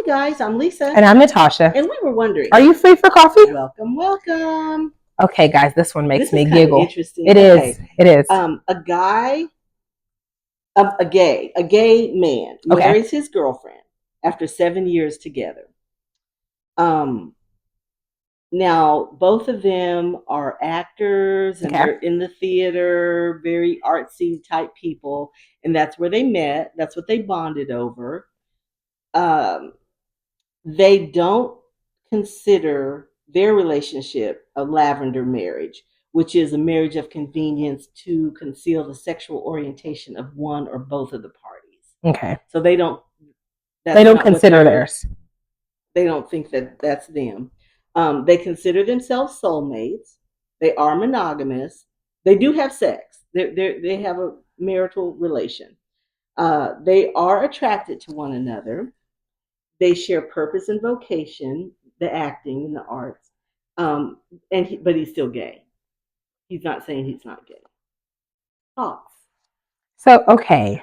guys, I'm Lisa. And I'm Natasha. And we were wondering, are you free for coffee? Welcome. Okay, guys, this one makes me kind giggle. of interesting. It is. A gay man marries his girlfriend after 7 years together. Now, both of them are actors and they're in the theater, very artsy type people. And that's where they met. That's what they bonded over. They don't consider their relationship a lavender marriage, which is a marriage of convenience to conceal the sexual orientation of one or both of the parties. Okay. So they don't consider theirs. They don't think that that's them. They consider themselves soulmates. They are monogamous. They do have sex. They have a marital relation. They are attracted to one another. They share purpose and vocation, the acting and the arts. But he's still gay. He's not saying he's not gay. Thoughts? So, okay.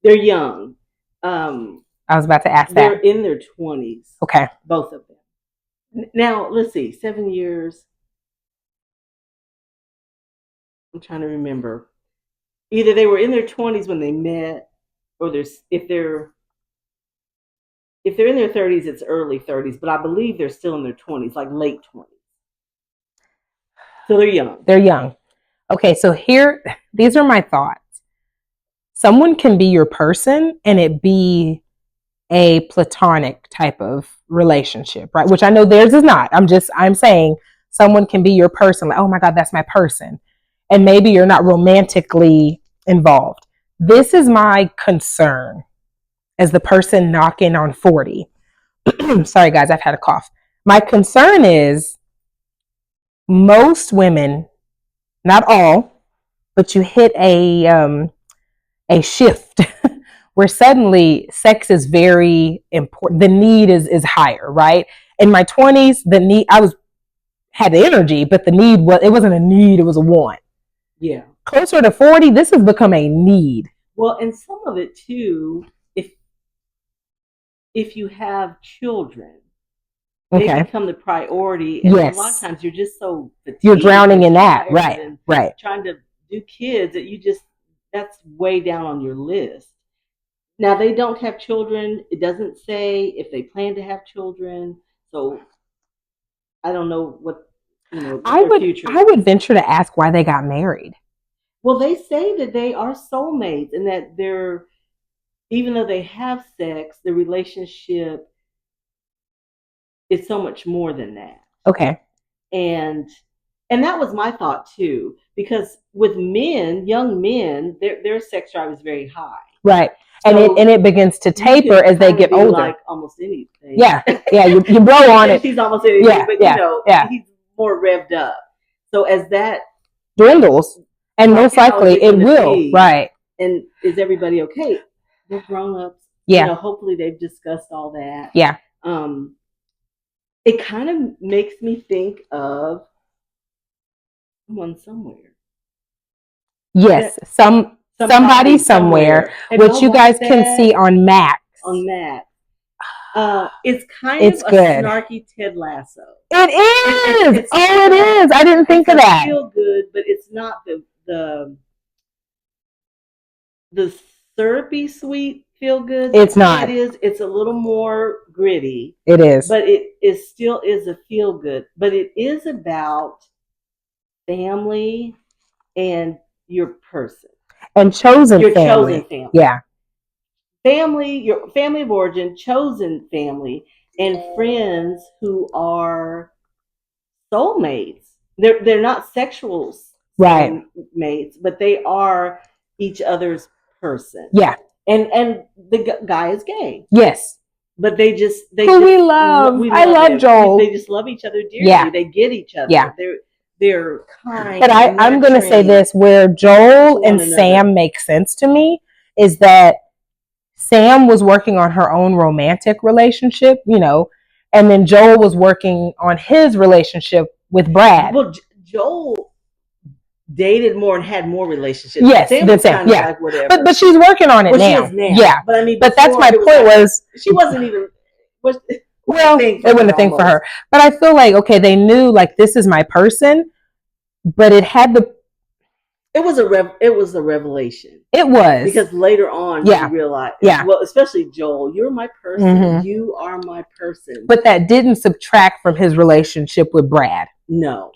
They're young. I was about to ask that. They're in their 20s. Okay. Both of them. Now, let's see. 7 years. I'm trying to remember. Either they were in their 20s when they met, or if they're in their 30s, it's early 30s, but I believe they're still in their 20s, like late 20s. So they're young. They're young. Okay, so these are my thoughts. Someone can be your person and it be a platonic type of relationship, right? Which I know theirs is not. I'm saying someone can be your person, like, oh my God, that's my person. And maybe you're not romantically involved. This is my concern as the person knocking on 40. Sorry, guys, I've had a cough. My concern is most women, not all, but you hit a shift where suddenly sex is very important. The need is higher, right? In my 20s, the need, had the energy, but the need it wasn't a need, it was a want. Yeah. Closer to 40, this has become a need. Well, and some of it too, if you have children, they become the priority. And a lot of times you're just so fatigued. You're drowning in that, right? Trying to do kids that that's way down on your list. Now, they don't have children. It doesn't say if they plan to have children. So I don't know what, their future. I would venture to ask why they got married. Well, they say that they are soulmates and that even though they have sex, the relationship is so much more than that. Okay. And that was my thought too, because with men, young men, their sex drive is very high. Right. So and it begins to taper as they get older. Like almost anything. Yeah. Yeah. You blow on it. He's almost anything, but he's more revved up. So as that dwindles, and most likely it will. Right. And is everybody okay? They're grown ups. Yeah. Hopefully they've discussed all that. Yeah. It kind of makes me think of Someone Somewhere. Yes. Somebody Somewhere, which you guys can see on Max. On Max. It's kind of a snarky Ted Lasso. It is. It is. I didn't think of that. Feel good, but it's not the syrupy sweet feel good. It's not. It is. It's a little more gritty. It is. But it still is a feel good. But it is about family and your person. And chosen family. Your chosen family. Yeah. Family, your family of origin, chosen family, and friends who are soulmates. They're not sexual mates, but they are each other's person. Yeah. And the guy is gay. Yes. But we love. I love Joel. They just love each other dearly. Yeah. They get each other. Yeah. They're kind. But I'm going to say this, where Joel and Sam make sense to me is that Sam was working on her own romantic relationship, and then Joel was working on his relationship with Brad. Well, Joel dated more and had more relationships. Yes, Sam. Yeah, like but she's working on it now. She is now. Yeah, but but that's my point. She wasn't even. Well, thing it for wasn't her a thing for almost. her. But I feel like, okay, they knew like this is my person, but it had the It was a revelation it was. because later on you Yeah. realize, Yeah. well, especially Joel, you're my person. Mm-hmm. You are my person. But that didn't subtract from his relationship with Brad. No.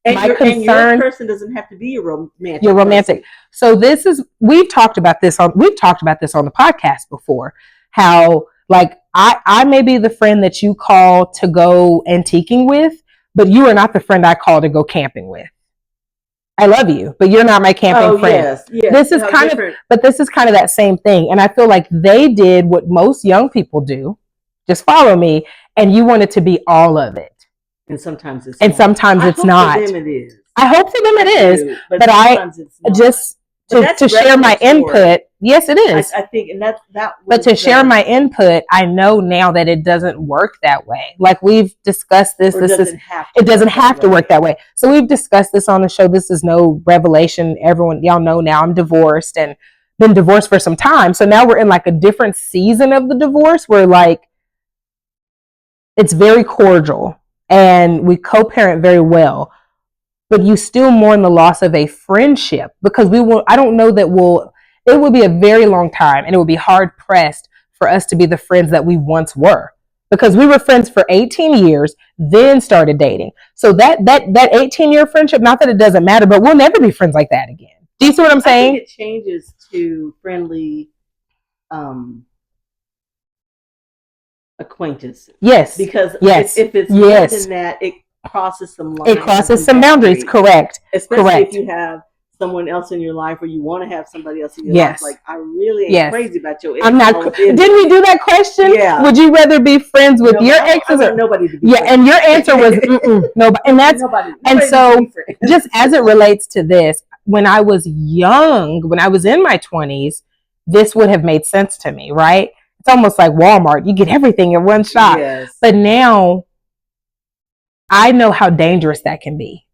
My And your concern, person doesn't have to be a romantic. you're romantic. Person. So this is we've talked about this on the podcast before. How like I may be the friend that you call to go antiquing with, but you are not the friend I call to go camping with. I love you, but you're not my camping friend. Yes, yes. This is How kind different. of, but this is kind of that same thing. And I feel like they did what most young people do. Just follow me. And you want it to be all of it. And sometimes it's And not. sometimes it's not. For them it is. I hope for them it is. Do, but I it's not. just to share my input. Yes, it is. I think, and that. But to share my input, I know now that it doesn't work that way. Like we've discussed this. It doesn't have to work that way. So we've discussed this on the show. This is no revelation. Everyone, y'all know now I'm divorced and been divorced for some time. So now we're in like a different season of the divorce where like it's very cordial and we co-parent very well. But you still mourn the loss of a friendship because I don't know that it will be a very long time and it will be hard pressed for us to be the friends that we once were because we were friends for 18 years, then started dating. So that 18-year friendship, not that it doesn't matter, but we'll never be friends like that again. Do you see what I'm saying? I think it changes to friendly acquaintances. Yes. Because yes. if it's more than that, it crosses some lines. It crosses some boundaries. Correct. Especially if you have someone else in your life or you want to have somebody else in your life. Like, I really ain't crazy about your ex. I'm not. Didn't we do that question? Yeah. Would you rather be friends with your exes or nobody to be friends. And your answer was nobody. And that's nobody and so just as it relates to this, when I was young, when I was in my 20s, this would have made sense to me, right? It's almost like Walmart. You get everything in one shot. Yes. But now I know how dangerous that can be.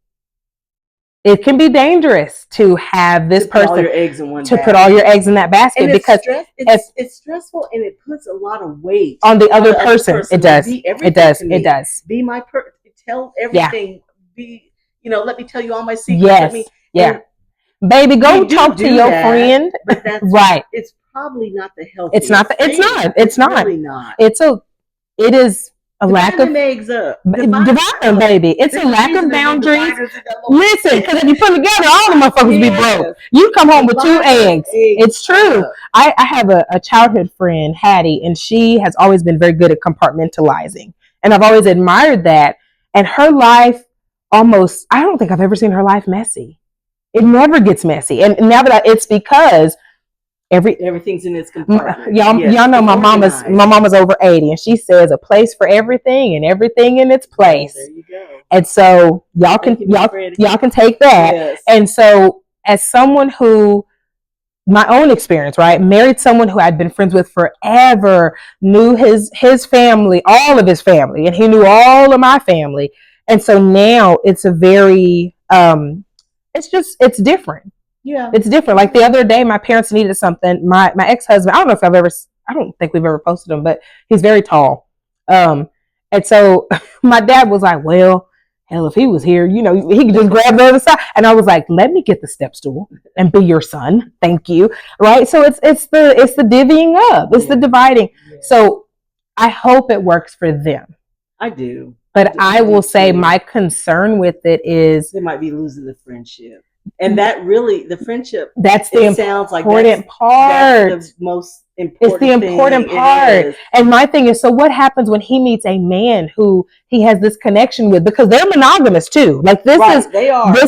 It can be dangerous to have this person put all your eggs in one to put all your eggs in that basket and because it's stressful and it puts a lot of weight on the other person. It does. It does. Be my person. Tell everything. Be let me tell you all my secrets. Yes. Baby, go talk to your friend. But that's right. It's probably not the healthy. It's not. It's not. Really not. It is a lack of eggs up. Divine, baby. It's a lack of boundaries. Listen, because if you put together, all the motherfuckers be broke. You come home with 2 eggs. It's true. I have a childhood friend, Hattie, and she has always been very good at compartmentalizing. And I've always admired that. And her life I don't think I've ever seen her life messy. It never gets messy. And now that it's because everything's in its compartment. Y'all know my mama's over 80 and she says a place for everything and everything in its place. There you go. And so y'all can take that. Yes. And so as someone who my own experience, right? Married someone who I'd been friends with forever, knew his family, all of his family, and he knew all of my family. And so now it's a very it's different. Yeah. It's different. Like the other day, my parents needed something. My ex-husband, I don't think we've ever posted him, but he's very tall. And so my dad was like, well, hell, if he was here, he could just grab the other side. And I was like, let me get the step stool and be your son. Thank you. Right. So it's the divvying up. It's the dividing. Yeah. So I hope it works for them. I do. But I will say my concern with it is they might be losing the friendship. And that really, the friendship, that's the important part. That's the most important. It's the important part. And my thing is, so what happens when he meets a man who he has this connection with? Because they're monogamous too. Like this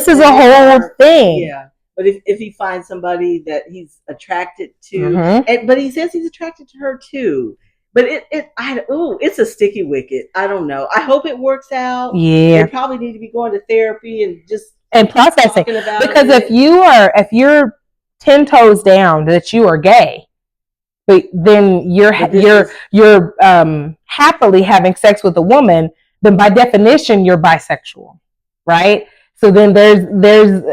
is a whole thing. Yeah. But if he finds somebody that he's attracted to, but he says he's attracted to her too. But it's a sticky wicket. I don't know. I hope it works out. Yeah. They probably need to be going to therapy and processing, because if you're 10 toes down that you are gay, but then you're happily having sex with a woman, then by definition you're bisexual, right? So then there's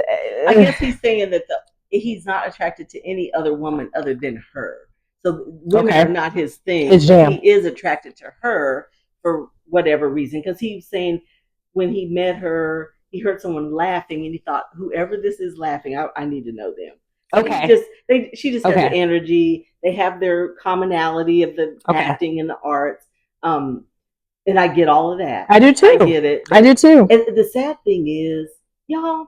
I guess he's saying that he's not attracted to any other woman other than her. So women Okay. are not his thing, His but he jam. is attracted to her for whatever reason. Because he was saying when he met her, he heard someone laughing and he thought, whoever this is laughing, I need to know them. So he Okay. just she just has the Okay. energy. They have their commonality of the Okay. acting and the arts. And I get all of that. I do I too. get it. I But do too. and the sad thing is, y'all,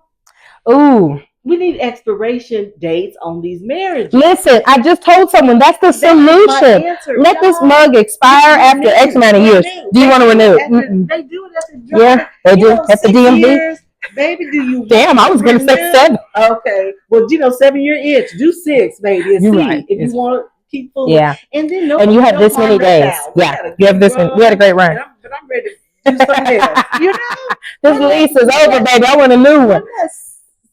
Ooh. we need expiration dates on these marriages. Listen, I just told someone that's the That is my solution. answer, Let this y'all. mug expire after X amount of years. Renew. Do you want to renew? They do it at the Yeah, drive. they You do know, at the 6 years, DMV. baby. Do you Damn, want I to was gonna say renew? 7. Okay. Well, 7-year itch. Do 6, baby, and You're see right. if you want to keep fooling. Yeah. And then And you have no this many harm, no days. foul. We Yeah, had a you have good this one. We had a run, great run. but I'm ready to do something else. You know, This lease is over, baby. I want a new one.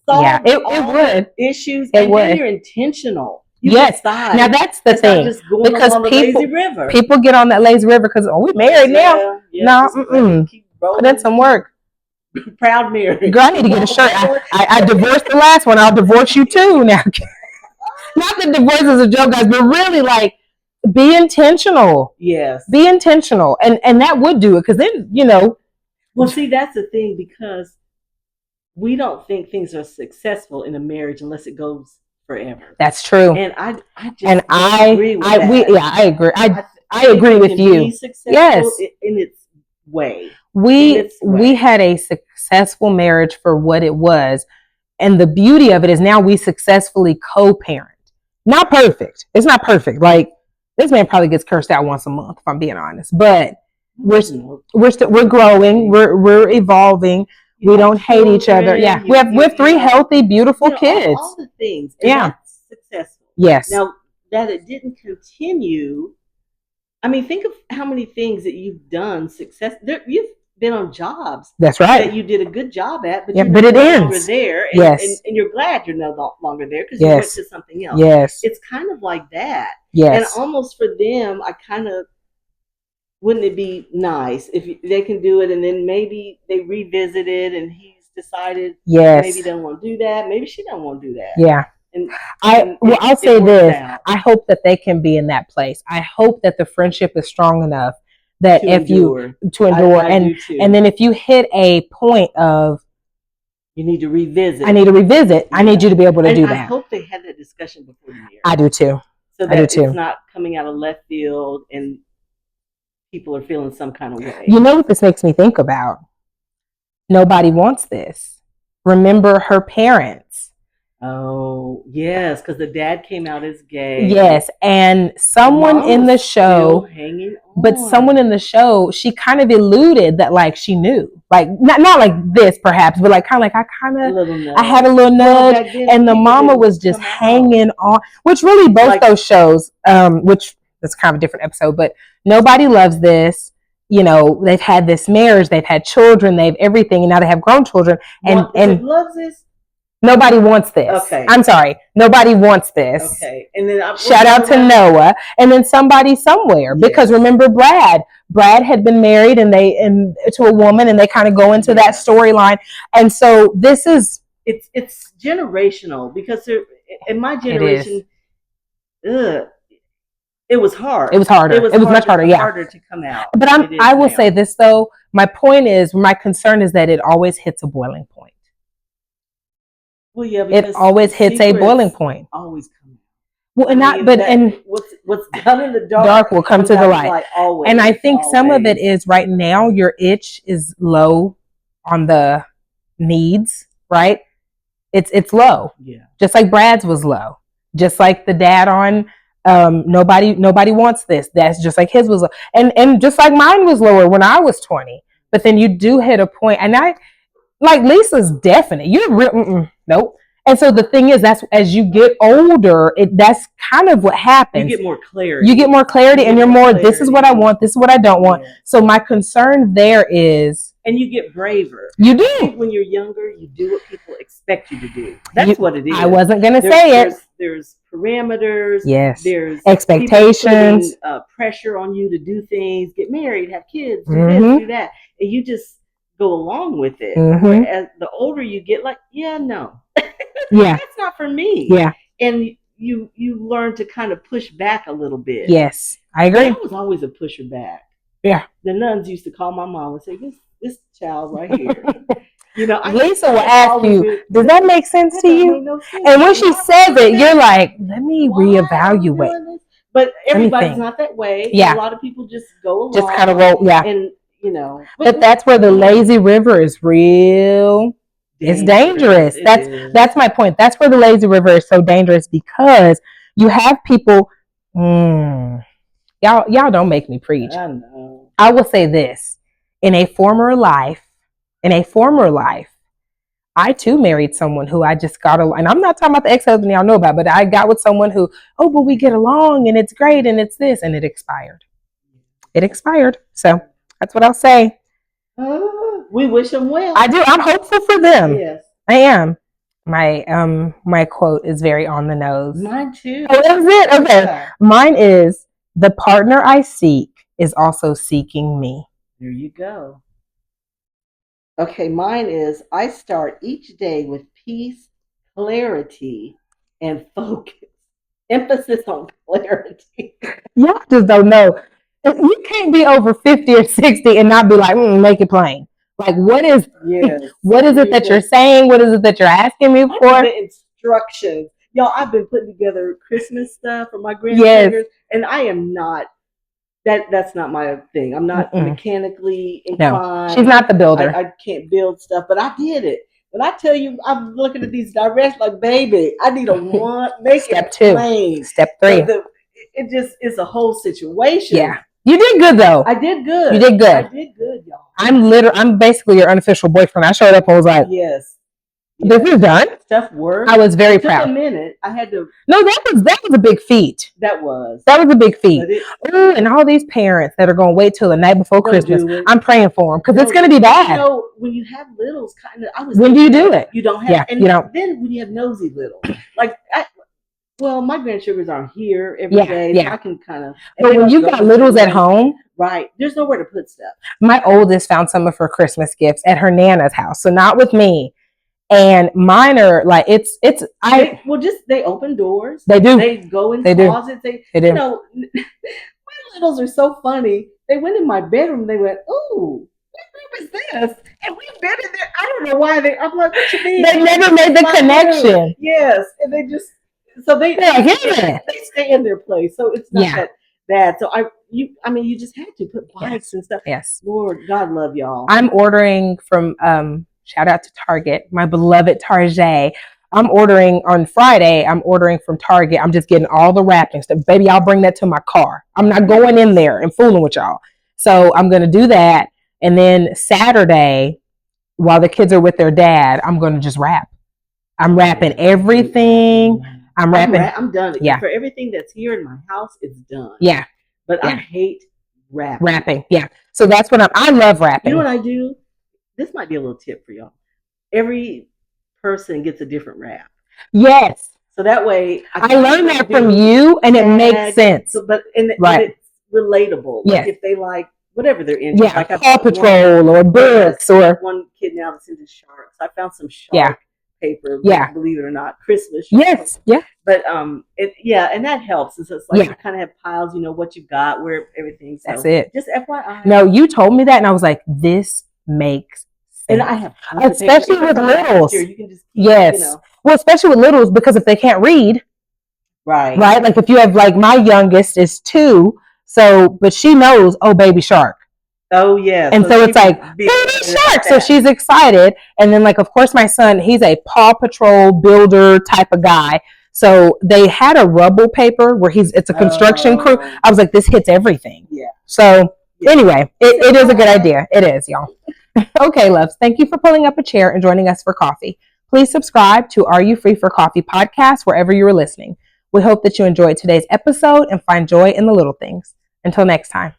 Yeah, it would. Issues, It and would. then you're intentional. You Yes. decide. Now that's the It's not thing, just going because along the lazy river. people get on that lazy river because we married now. No, put in some work. Proud marriage. Girl, I need to get a shirt. I divorced the last one. I'll divorce you too now. Not that divorce is a joke, guys, but really, like, be intentional. Yes. Be intentional, and that would do it, because then Well, see, that's the thing, because we don't think things are successful in a marriage unless it goes forever. That's true. And I just agree with that. I agree. I agree with you. Yes, in its way. We had a successful marriage for what it was, and the beauty of it is now we successfully co-parent. Not perfect. It's not perfect. Like, this man probably gets cursed out once a month, if I'm being honest. But we're growing. We're evolving. We don't hate each other. Yeah, we have 3 healthy, beautiful kids. All the things. And that's successful. Yes. Now that it didn't continue, I mean, think of how many things that you've done you've been on jobs. That's right. That you did a good job at, but yeah, you're but it no ends. longer there. And, yes. And you're glad you're no longer there because yes. you went to something else. Yes. It's kind of like that. Yes. And almost for them, I kind of, wouldn't it be nice if they can do it and then maybe they revisit it and he's decided maybe he doesn't want to do that. Maybe she doesn't want to do that. Yeah. And I'll say this. I hope that they can be in that place. I hope that the friendship is strong enough that to endure and then if you hit a point of you need to revisit. I need to revisit. Yeah. I need you to be able to do that. I hope they had that discussion before the marriage. I do too. So that it's not coming out of left field and people are feeling some kind of way. You know what this makes me think about? Nobody wants this. Remember her parents. Oh, yes, because the dad came out as gay. Yes, and someone in the show, someone in the show, she kind of alluded that, like, she knew. Like, not like this, perhaps, but like kind of like, I had a little nudge, and the mama was just hanging on, which really both those shows, which that's kind of a different episode, but Nobody Loves This. You know, they've had this marriage, they've had children, they've everything, and now they have grown children. And Loves This? Nobody Wants This. Okay. I'm sorry. Nobody Wants This. Okay. And then shout out to Noah, and then Somebody Somewhere. Yes. Because remember Brad had been married and to a woman, and they kind of go into that storyline. And so this is it's generational, because in my generation, it was hard. It was harder. It was much harder. Harder to come out. But I will say this though. My concern is that it always hits a boiling point. Well, yeah, it always hits a boiling point. Always come out. Well, and what's done in the dark will come to the light. Like always, and I think some of it is right now your itch is low on the needs, right? It's low. Yeah. Just like Brad's was low. Just like the dad on Nobody Wants This. That's just like his was low. And just like mine was lower when I was 20. But then you do hit a point, and like Lisa's definite. You're real. Nope. And so the thing is, that's as you get older, that's kind of what happens. You get more clarity. And you're more, this is what I want, this is what I don't want. Yeah. So my concern there is, and you get braver. You do. I think when you're younger, you do what people expect you to do. That's what it is. I wasn't going to say it. There's parameters. Yes. There's expectations. Pressure on you to do things, get married, have kids, do this, do that. And you just go along with it. Whereas the older you get, like, no. Yeah. That's not for me. Yeah. And you learn to kind of push back a little bit. Yes, I But agree. I was always a pusher back. Yeah. The nuns used to call my mom and say, this child right here. You know, Lisa will I ask always you, been, does that make sense that to don't make you? no sense. And when she Why says am I it, doing you're that? like, let me Why am I reevaluate. doing this? But Let me everybody's think. not that way. Yeah. A lot of people just go along. Just kind of roll. Yeah. And, you know. But that's where the lazy river is real. It's dangerous. That's my point. That's where the lazy river is so dangerous, because you have people. Y'all don't make me preach. I know. I will say this: in a former life, I too married someone who I just got along. And I'm not talking about the ex-husband y'all know about, but I got with someone who, oh, but we get along and it's great and it's this, and it expired. It expired. So that's what I'll say. We wish them well. I do. I'm hopeful for them. Yes. I am. My quote is very on the nose. Mine too. Oh, that's it? Okay. Yeah. Mine is, the partner I seek is also seeking me. There you go. Okay, mine is, I start each day with peace, clarity, and focus. Emphasis on clarity. Y'all just don't know. You can't be over 50 or 60 and not be like, make it plain. Like, what is it that you're saying? What is it that you're asking me for? The instructions. Y'all, I've been putting together Christmas stuff for my grandparents, and I am not, that's not my thing. I'm not mechanically inclined. No, she's not the builder. I can't build stuff, but I did it. When I tell you, I'm looking at these directions like, baby, I need a one, make Step it two. plain. Step three. It just is a whole situation. Yeah. You did good though. I did good. You did good. I did good, y'all. I'm basically your unofficial boyfriend. I showed up and was like, yes. This is done. Stuff worked. I was very proud. It took a minute. I had to. No, that was a big feat. That was a big feat. Ooh, and all these parents that are going to wait till the night before Christmas, I'm praying for them, because it's going to be bad. You know, when you have littles, kind of. When do you do it? You don't have. Yeah, and you don't. Then when you have nosy little, like, well, my grandchildren aren't here every day, so I can kind of. But when you got littles at home, right? There's nowhere to put stuff. My oldest found some of her Christmas gifts at her Nana's house, so not with me. And mine are like, they open doors. They do. They go in closets. They do. You know, my littles are so funny. They went in my bedroom. They went, ooh, what room is this? And we've been in there. I don't know why I'm like, what you mean? They never made the connection. Room. Yes, and they just they stay in their place. So it's not that bad. So you just had to put bikes and stuff. Yes. Lord, God love y'all. I'm ordering from shout out to Target, my beloved Target. I'm ordering on Friday. I'm ordering from Target. I'm just getting all the wrapping stuff. Baby, I'll bring that to my car. I'm not going in there and fooling with y'all. So I'm going to do that. And then Saturday, while the kids are with their dad, I'm going to just wrap. I'm wrapping everything. I'm done. Yeah. For everything that's here in my house, it's done. Yeah. But I hate wrapping. Wrapping. Yeah. So that's what I love wrapping. You know what I do? This might be a little tip for y'all. Every person gets a different wrap. Yes. So that way, I learned that from you, and it makes sense. So, but and it's relatable. Like if they like whatever they're into. Yeah, like Paw Patrol or books or one kid now that's into sharks. I found some shark paper. Yeah. Believe it or not, Christmas. Yes. Yeah. But and that helps. It's like you kind of have piles. You know what you got, where everything. So that's it. Just FYI. No, you told me that, and I was like, this makes. And I have, especially with littles. You can just well, especially with littles, because if they can't read, right, like if you have, like, my youngest is 2, so but she knows, oh, baby shark. Oh yeah, and so it's like, baby shark. So she's excited, and then, like, of course, my son, he's a Paw Patrol builder type of guy. So they had a rubble paper where it's a construction crew. I was like, this hits everything. Yeah. So anyway, it is a good idea. It is, y'all. Okay, loves, thank you for pulling up a chair and joining us for coffee. Please subscribe to Are You Free for Coffee podcast wherever you are listening. We hope that you enjoyed today's episode and find joy in the little things. Until next time.